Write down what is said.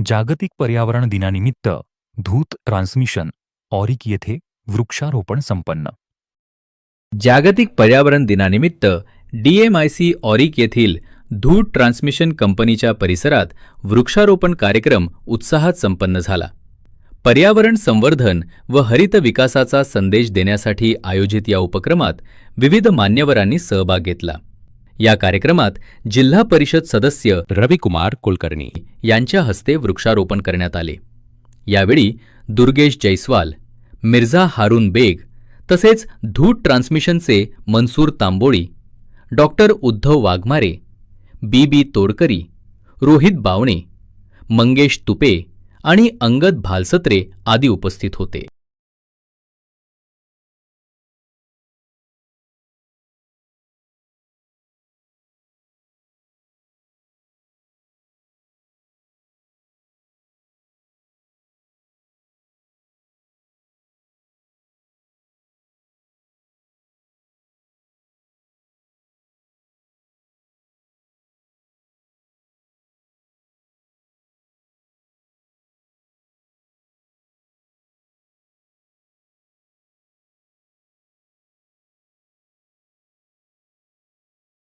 जागतिक पर्यावरण दिनानिमित्त धूत ट्रान्समिशन ऑरिक येथे वृक्षारोपण संपन्न. जागतिक पर्यावरण दिनानिमित्त DMIC ऑरिक येथील धूत ट्रान्समिशन कंपनीच्या परिसरात वृक्षारोपण कार्यक्रम उत्साहात संपन्न झाला. पर्यावरण संवर्धन व हरित विकासाचा संदेश देण्यासाठी आयोजित या उपक्रमात विविध मान्यवरांनी सहभाग घेतला. या कार्यक्रमात जिल्हा परिषद सदस्य रविकुमार कुलकर्णी यांच्या हस्ते वृक्षारोपण करण्यात आले. यावेळी दुर्गेश जैस्वाल, मिर्झा हारून बेग तसेच धूत ट्रान्समिशनचे मनसूर तांबोळी, डॉक्टर उद्धव वाघमारे, BB तोडकरी, रोहित बावणे, मंगेश तुपे आणि अंगद भालसत्रे आदी उपस्थित होते.